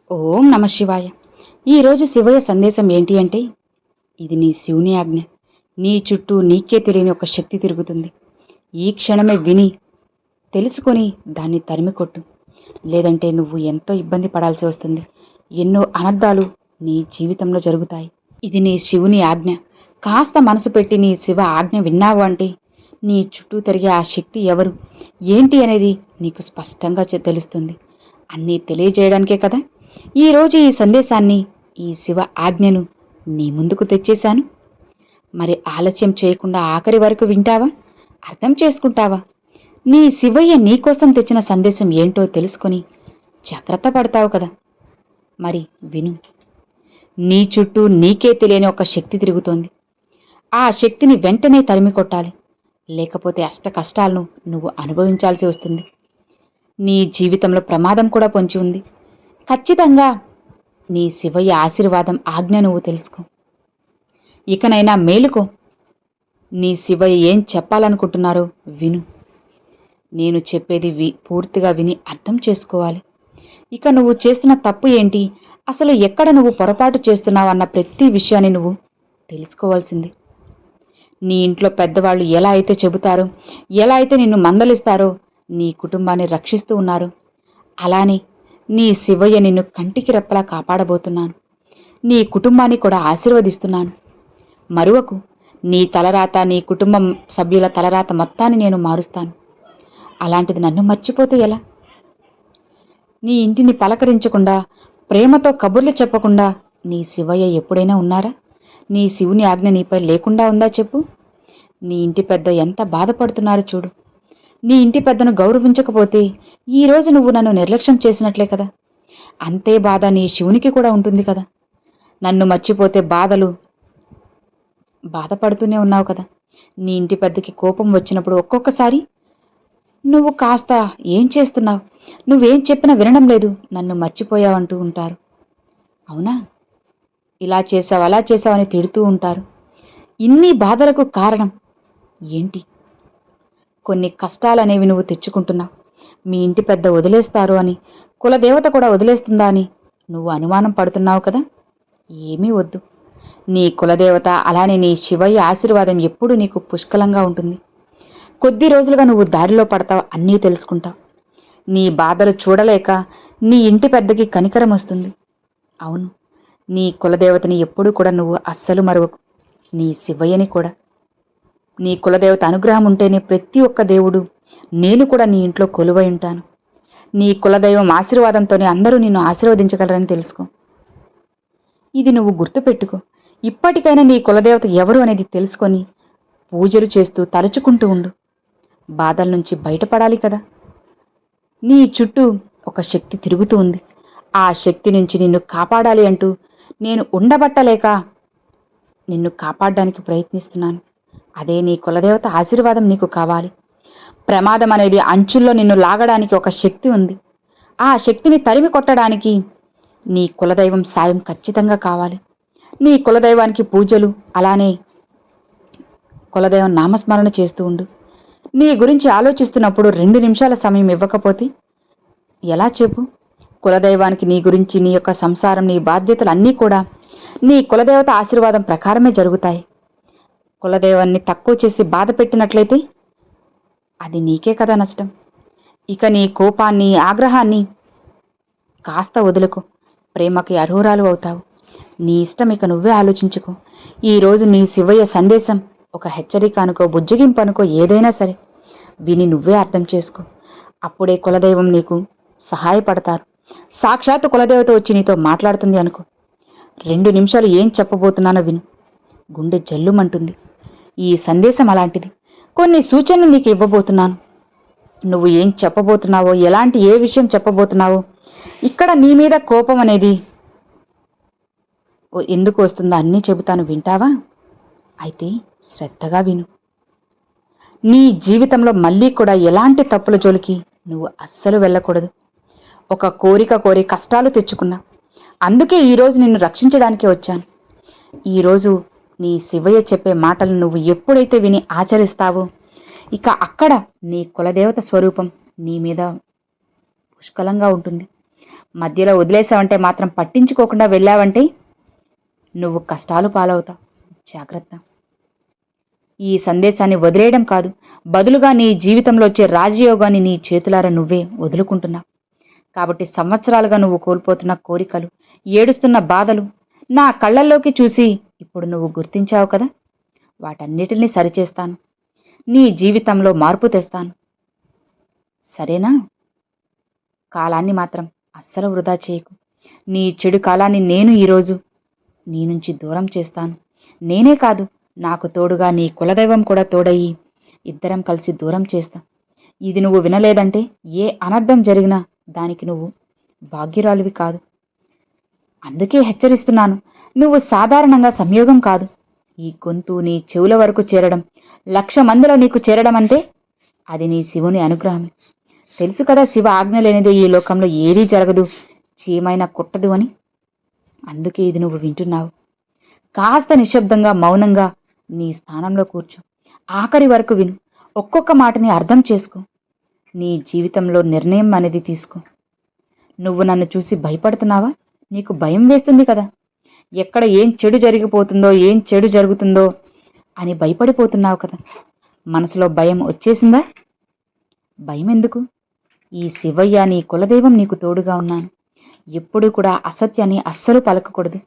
ఓం నమ శివాయ. ఈరోజు శివయ్య సందేశం ఏంటి అంటే, ఇది నీ శివుని ఆజ్ఞ. నీ చుట్టూ నీకే తెలియని ఒక శక్తి తిరుగుతుంది. ఈ క్షణమే విని తెలుసుకొని దాన్ని తరిమికొట్టు. లేదంటే నువ్వు ఎంతో ఇబ్బంది పడాల్సి వస్తుంది. ఎన్నో అనర్థాలు నీ జీవితంలో జరుగుతాయి. ఇది నీ శివుని ఆజ్ఞ. కాస్త మనసు పెట్టి నీ శివ ఆజ్ఞ విన్నావు అంటే నీ చుట్టూ తిరిగే ఆ శక్తి ఎవరు, ఏంటి అనేది నీకు స్పష్టంగా తెలుస్తుంది. అన్నీ తెలియజేయడానికే కదా ఈరోజు ఈ సందేశాన్ని, ఈ శివ ఆజ్ఞను నీ ముందుకు తెచ్చేశాను. మరి ఆలస్యం చేయకుండా ఆఖరి వరకు వింటావా, అర్థం చేసుకుంటావా? నీ శివయ్య నీకోసం తెచ్చిన సందేశం ఏంటో తెలుసుకొని జాగ్రత్త పడతావు కదా. మరి విను. నీ చుట్టూ నీకే తెలియని ఒక శక్తి తిరుగుతోంది. ఆ శక్తిని వెంటనే తరిమి కొట్టాలి. లేకపోతే అష్ట కష్టాలను నువ్వు అనుభవించాల్సి వస్తుంది. నీ జీవితంలో ప్రమాదం కూడా పొంచి ఉంది. ఖచ్చితంగా నీ శివయ్య ఆశీర్వాదం ఆజ్ఞ నువ్వు తెలుసుకో. ఇకనైనా మేలుకో. నీ శివయ్య ఏం చెప్పాలనుకుంటున్నారో విను. నేను చెప్పేది పూర్తిగా విని అర్థం చేసుకోవాలి. ఇక నువ్వు చేస్తున్న తప్పు ఏంటి, అసలు ఎక్కడ నువ్వు పొరపాటు చేస్తున్నావు అన్న ప్రతి విషయాన్ని నువ్వు తెలుసుకోవాల్సింది. నీ ఇంట్లో పెద్దవాళ్ళు ఎలా అయితే చెబుతారో, ఎలా అయితే నిన్ను మందలిస్తారో, నీ కుటుంబాన్ని రక్షిస్తూ ఉన్నారు, అలానే నీ శివయ్య నిన్ను కంటికి రెప్పలా కాపాడబోతున్నాను. నీ కుటుంబాన్ని కూడా ఆశీర్వదిస్తున్నాను. మరువకు, నీ తలరాత, నీ కుటుంబం సభ్యుల తలరాత మొత్తాన్ని నేను మారుస్తాను. అలాంటిది నన్ను మర్చిపోతే ఎలా? నీ ఇంటిని పలకరించకుండా, ప్రేమతో కబుర్లు చెప్పకుండా నీ శివయ్య ఎప్పుడైనా ఉన్నారా? నీ శివుని ఆజ్ఞ నీపై లేకుండా ఉందా చెప్పు. నీ ఇంటి పెద్ద ఎంత బాధపడుతున్నారు చూడు. నీ ఇంటి పెద్దను గౌరవించకపోతే ఈరోజు నువ్వు నన్ను నిర్లక్ష్యం చేసినట్లే కదా. అంతే బాధ నీ శివునికి కూడా ఉంటుంది కదా. నన్ను మర్చిపోతే బాధపడుతూనే ఉన్నావు కదా. నీ ఇంటి పెద్దకి కోపం వచ్చినప్పుడు ఒక్కొక్కసారి నువ్వు కాస్త ఏం చేస్తున్నావు, నువ్వేం చెప్పినా వినడం లేదు, నన్ను మర్చిపోయావంటూ ఉంటారు. అవునా? ఇలా చేసావు, అలా చేసావని తిడుతూ ఉంటారు. ఇన్ని బాధలకు కారణం ఏంటి? కొన్ని కష్టాలనేవి నువ్వు తెచ్చుకుంటున్నావు. మీ ఇంటి పెద్ద వదిలేస్తారు అని, కులదేవత కూడా వదిలేస్తుందా అని నువ్వు అనుమానం పడుతున్నావు కదా. ఏమీ వద్దు. నీ కులదేవత అలానే నీ శివయ్య ఆశీర్వాదం ఎప్పుడూ నీకు పుష్కలంగా ఉంటుంది. కొద్ది రోజులుగా నువ్వు దారిలో పడతావు, అన్నీ తెలుసుకుంటావు. నీ బాధలు చూడలేక నీ ఇంటి పెద్దకి కనికరం వస్తుంది. అవును, నీ కులదేవతని ఎప్పుడూ కూడా నువ్వు అస్సలు మరువకు. నీ శివయ్యని కూడా. నీ కులదేవత అనుగ్రహం ఉంటేనే ప్రతి ఒక్క దేవుడు, నేను కూడా నీ ఇంట్లో కొలువై ఉంటాను. నీ కులదైవం ఆశీర్వాదంతోనే అందరూ నిన్ను ఆశీర్వదించగలరని తెలుసుకో. ఇది నువ్వు గుర్తుపెట్టుకో. ఇప్పటికైనా నీ కులదేవత ఎవరు అనేది తెలుసుకొని పూజలు చేస్తూ తలుచుకుంటూ ఉండు. బాధల నుంచి బయటపడాలి కదా. నీ చుట్టూ ఒక శక్తి తిరుగుతూ ఉంది. ఆ శక్తి నుంచి నిన్ను కాపాడాలి అంటూ నేను ఉండబట్టలేక నిన్ను కాపాడడానికి ప్రయత్నిస్తున్నాను. అదే నీ కులదేవత ఆశీర్వాదం నీకు కావాలి. ప్రమాదం అనేది అంచుల్లో నిన్ను లాగడానికి ఒక శక్తి ఉంది. ఆ శక్తిని తరిమి కొట్టడానికి నీ కులదైవం సాయం ఖచ్చితంగా కావాలి. నీ కులదైవానికి పూజలు, అలానే కులదైవం నామస్మరణ చేస్తూ ఉండు. నీ గురించి ఆలోచిస్తున్నప్పుడు 2 నిమిషాల సమయం ఇవ్వకపోతే ఎలా చెప్పు? కులదైవానికి నీ గురించి, నీ యొక్క సంసారం, నీ బాధ్యతలు అన్నీ కూడా నీ కులదేవత ఆశీర్వాదం ప్రకారమే జరుగుతాయి. కులదేవాన్ని తక్కువ చేసి బాధ పెట్టినట్లయితే అది నీకే కదా నష్టం. ఇక నీ కోపాన్ని, ఆగ్రహాన్ని కాస్త వదులుకో. ప్రేమకి అర్హురాలు అవుతావు. నీ ఇష్టం, ఇక నువ్వే ఆలోచించుకో. ఈరోజు నీ శివయ్య సందేశం ఒక హెచ్చరిక అనుకో, బుజ్జగింపు అనుకో, ఏదైనా సరే విని నువ్వే అర్థం చేసుకో. అప్పుడే కులదైవం నీకు సహాయపడతారు. సాక్షాత్తు కులదేవత వచ్చి నీతో మాట్లాడుతుంది అనుకో. 2 నిమిషాలు ఏం చెప్పబోతున్నానో విను. గుండె జల్లుమంటుంది. ఈ సందేశం అలాంటిది. కొన్ని సూచనలు నీకు ఇవ్వబోతున్నాను. నువ్వు ఏం చెప్పబోతున్నావో, ఎలాంటి ఏ విషయం చెప్పబోతున్నావో, ఇక్కడ నీ మీద కోపం అనేది ఎందుకు వస్తుందో అన్నీ చెబుతాను, వింటావా? అయితే శ్రద్ధగా విను. నీ జీవితంలో మళ్ళీ కూడా ఎలాంటి తప్పుల జోలికి నువ్వు అస్సలు వెళ్ళకూడదు. ఒక కోరిక కోరి కష్టాలు తెచ్చుకున్నా. అందుకే ఈరోజు నిన్ను రక్షించడానికే వచ్చాను. ఈరోజు నీ శివయ్య చెప్పే మాటలు నువ్వు ఎప్పుడైతే విని ఆచరిస్తావో, ఇక అక్కడ నీ కులదేవత స్వరూపం నీ మీద పుష్కలంగా ఉంటుంది. మధ్యలో వదిలేసావంటే మాత్రం పట్టించుకోకుండా వెళ్ళావంటే నువ్వు కష్టాలు పాలవుతావు. జాగ్రత్త. ఈ సందేశాన్ని వదిలేయడం కాదు, బదులుగా నీ జీవితంలో వచ్చే రాజయోగాన్ని నీ చేతులారా నువ్వే వదులుకుంటున్నావు. కాబట్టి సంవత్సరాలుగా నువ్వు కోల్పోతున్న కోరికలు, ఏడుస్తున్న బాధలు నా కళ్ళల్లోకి చూసి ఇప్పుడు నువ్వు గుర్తించావు కదా, వాటన్నిటినీ సరిచేస్తాను. నీ జీవితంలో మార్పు తెస్తాను. సరేనా? కాలాన్ని మాత్రం అస్సలు వృధా చేయకు. నీ చెడు కాలాన్ని నేను ఈరోజు నీ నుంచి దూరం చేస్తాను. నేనే కాదు, నాకు తోడుగా నీ కులదైవం కూడా తోడయి ఇద్దరం కలిసి దూరం చేస్తాం. ఇది నువ్వు వినలేదంటే ఏ అనర్థం జరిగినా దానికి నువ్వు భాగ్యురాలివి కాదు. అందుకే హెచ్చరిస్తున్నాను, నువ్వు సాధారణంగా సంయోగం కాదు. ఈ గొంతు నీ చెవుల వరకు చేరడం, 1,00,000 మందిలో నీకు చేరడం అంటే అది నీ శివుని అనుగ్రహమే. తెలుసు కదా, శివ ఆజ్ఞ లేనిదే ఈ లోకంలో ఏదీ జరగదు, చీమైనా కుట్టదు అని. అందుకే ఇది నువ్వు వింటున్నావు. కాస్త నిశ్శబ్దంగా మౌనంగా నీ స్థానంలో కూర్చో. ఆఖరి వరకు విను. ఒక్కొక్క మాటని అర్థం చేసుకో. నీ జీవితంలో నిర్ణయం అనేది తీసుకో. నువ్వు నన్ను చూసి భయపడుతున్నావా? నీకు భయం వేస్తుంది కదా, ఎక్కడ ఏం చెడు జరిగిపోతుందో, ఏం చెడు జరుగుతుందో అని భయపడిపోతున్నావు కదా. మనసులో భయం వచ్చేసిందా? భయం ఎందుకు? ఈ శివయ్య నీ కులదైవం నీకు తోడుగా ఉన్నాను. ఎప్పుడూ కూడా అసత్యాన్ని అస్సలు పలకకూడదు.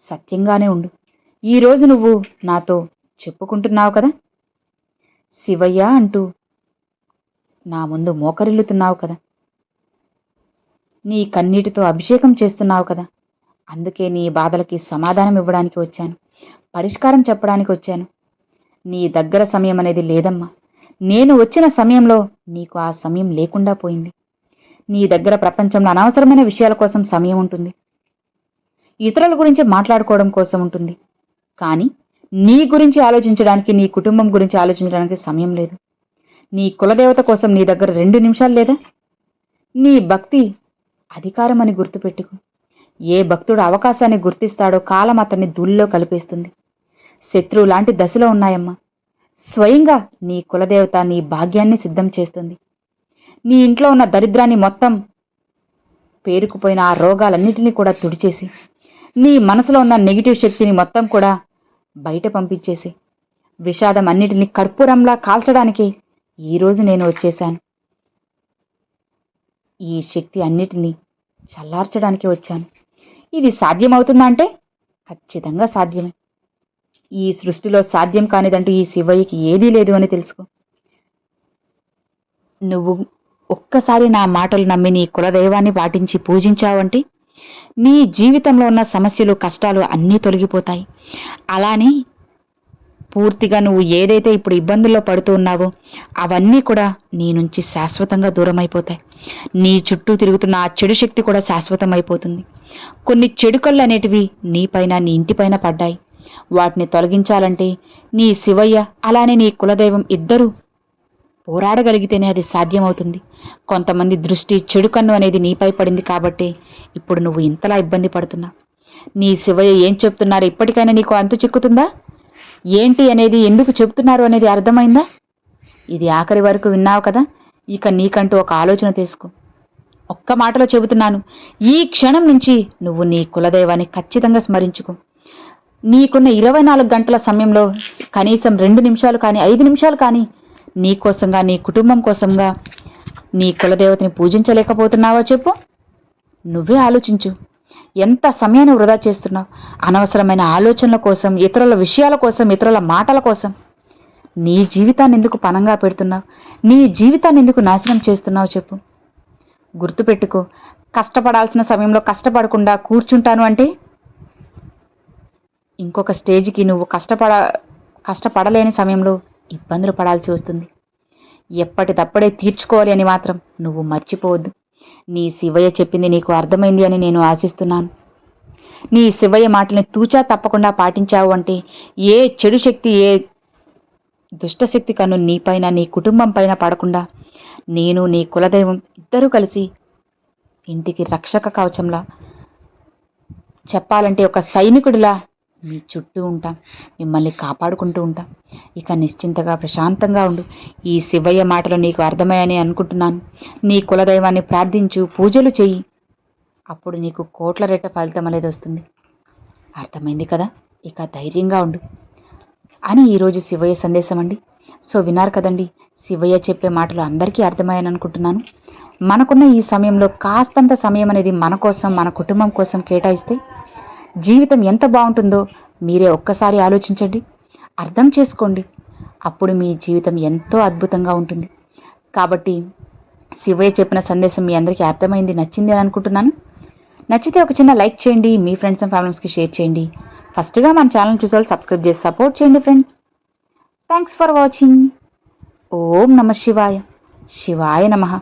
సత్యంగానే ఉండు. ఈరోజు నువ్వు నాతో చెప్పుకుంటున్నావు కదా, శివయ్య అంటూ నా ముందు మోకరిల్లుతున్నావు కదా, నీ కన్నీటితో అభిషేకం చేస్తున్నావు కదా. అందుకే నీ బాధలకి సమాధానం ఇవ్వడానికి వచ్చాను, పరిష్కారం చెప్పడానికి వచ్చాను. నీ దగ్గర సమయం అనేది లేదమ్మా. నేను వచ్చిన సమయంలో నీకు ఆ సమయం లేకుండా పోయింది. నీ దగ్గర ప్రపంచంలో అనవసరమైన విషయాల కోసం సమయం ఉంటుంది, ఇతరుల గురించి మాట్లాడుకోవడం కోసం ఉంటుంది. కానీ నీ గురించి ఆలోచించడానికి, నీ కుటుంబం గురించి ఆలోచించడానికి సమయం లేదు. నీ కులదేవత కోసం నీ దగ్గర 2 నిమిషాలు లేదా? నీ భక్తి అధికారం అని గుర్తుపెట్టుకు. ఏ భక్తుడు అవకాశాన్ని గుర్తిస్తాడో కాలం అతన్ని ధూళిలో కలిపేస్తుంది. శత్రువు లాంటి దశలో ఉన్నాయమ్మా. స్వయంగా నీ కులదేవత నీ భాగ్యాన్ని సిద్ధం చేస్తుంది. నీ ఇంట్లో ఉన్న దరిద్రాన్ని మొత్తం, పేరుకుపోయిన ఆ రోగాలన్నిటినీ కూడా తుడిచేసి, నీ మనసులో ఉన్న నెగిటివ్ శక్తిని మొత్తం కూడా బయట పంపించేసి, విషాదం అన్నిటినీ కర్పూరంలా కాల్చడానికి ఈరోజు నేను వచ్చేశాను. ఈ శక్తి అన్నిటినీ చల్లార్చడానికి వచ్చాను. ఇది సాధ్యమవుతుందా అంటే ఖచ్చితంగా సాధ్యమే. ఈ సృష్టిలో సాధ్యం కానిదంటూ ఈ శివయ్యకి ఏదీ లేదు అని తెలుసుకో. నువ్వు ఒక్కసారి నా మాటలు నమ్మి నీ కులదైవాన్ని పాటించి పూజించావంటే నీ జీవితంలో ఉన్న సమస్యలు, కష్టాలు అన్నీ తొలగిపోతాయి. అలానే పూర్తిగా నువ్వు ఏదైతే ఇప్పుడు ఇబ్బందుల్లో పడుతూ ఉన్నావో అవన్నీ కూడా నీ నుంచి శాశ్వతంగా దూరం అయిపోతాయి. నీ చుట్టూ తిరుగుతున్న ఆ చెడు శక్తి కూడా శాశ్వతం అయిపోతుంది. కొన్ని చెడు కళ్ళు అనేటివి నీపైన, నీ ఇంటిపైన పడ్డాయి. వాటిని తొలగించాలంటే నీ శివయ్య అలానే నీ కులదైవం ఇద్దరూ పోరాడగలిగితేనే అది సాధ్యమవుతుంది. కొంతమంది దృష్టి, చెడు కన్ను అనేది నీపై పడింది కాబట్టి ఇప్పుడు నువ్వు ఇంతలా ఇబ్బంది పడుతున్నావు. నీ శివయ్య ఏం చెప్తున్నారు ఇప్పటికైనా నీకు అంతు చిక్కుతుందా? ఏంటి అనేది, ఎందుకు చెప్తున్నారు అనేది అర్థమైందా? ఇది ఆఖరి వరకు విన్నావు కదా. ఇక నీకంటూ ఒక ఆలోచన తీసుకో. ఒక్క మాటలో చెబుతున్నాను, ఈ క్షణం నుంచి నువ్వు నీ కులదైవాన్ని ఖచ్చితంగా స్మరించుకో. నీకున్న 24 గంటల సమయంలో కనీసం 2 నిమిషాలు కానీ 5 నిమిషాలు కానీ నీ కోసంగా, నీ కుటుంబం కోసంగా నీ కులదేవతని పూజించలేకపోతున్నావో చెప్పు. నువ్వే ఆలోచించు. ఎంత సమయాన్ని వృధా చేస్తున్నావు అనవసరమైన ఆలోచనల కోసం, ఇతరుల విషయాల కోసం, ఇతరుల మాటల కోసం. నీ జీవితాన్ని ఎందుకు పణంగా పెడుతున్నావు? నీ జీవితాన్ని ఎందుకు నాశనం చేస్తున్నావు చెప్పు. గుర్తుపెట్టుకో, కష్టపడాల్సిన సమయంలో కష్టపడకుండా కూర్చుంటాను అంటే ఇంకొక స్టేజ్కి నువ్వు కష్టపడలేని సమయంలో ఇబ్బందులు పడాల్సి వస్తుంది. ఎప్పటిదప్పుడే తీర్చుకోవాలి అని మాత్రం నువ్వు మర్చిపోవద్దు. నీ శివయ్య చెప్పింది నీకు అర్థమైంది అని నేను ఆశిస్తున్నాను. నీ శివయ్య మాటల్ని తూచా తప్పకుండా పాటించావు అంటే ఏ చెడు శక్తి, ఏ దుష్టశక్తి కన్ను నీపైన, నీ కుటుంబం పైన పడకుండా నేను, నీ కులదైవం ఇద్దరూ కలిసి ఇంటికి రక్షక కవచంలా, చెప్పాలంటే ఒక సైనికుడిలా మీ చుట్టూ ఉంటాం, మిమ్మల్ని కాపాడుకుంటూ ఉంటాం. ఇక నిశ్చింతగా ప్రశాంతంగా ఉండు. ఈ శివయ్య మాటలు నీకు అర్థమయ్యని అనుకుంటున్నాను. నీ కులదైవాన్ని ప్రార్థించు, పూజలు చెయ్యి. అప్పుడు నీకు కోట్ల రెట్ట ఫలితం అనేది వస్తుంది. అర్థమైంది కదా? ఇక ధైర్యంగా ఉండు అని ఈరోజు శివయ్య సందేశం అండి. సో విన్నారు కదండి, శివయ్య చెప్పే మాటలు అందరికీ అర్థమయ్యాయని అనుకుంటున్నాను. మనకున్న ఈ సమయంలో కాస్తంత సమయం అనేది మన కోసం, మన కుటుంబం కోసం కేటాయిస్తే జీవితం ఎంత బాగుంటుందో మీరే ఒక్కసారి ఆలోచించండి, అర్థం చేసుకోండి. అప్పుడు మీ జీవితం ఎంతో అద్భుతంగా ఉంటుంది. కాబట్టి శివయ్య చెప్పిన సందేశం మీ అందరికీ అర్థమైంది, నచ్చింది అని అనుకుంటున్నాను. నచ్చితే ఒక చిన్న లైక్ చేయండి, మీ ఫ్రెండ్స్ అండ్ ఫ్యామిలీస్కి షేర్ చేయండి. ఫస్ట్గా మన ఛానల్ చూసే వాళ్ళు సబ్స్క్రైబ్ చేసి సపోర్ట్ చేయండి ఫ్రెండ్స్. Thanks for watching. ఓం నమ శివాయ. శివాయ నమః.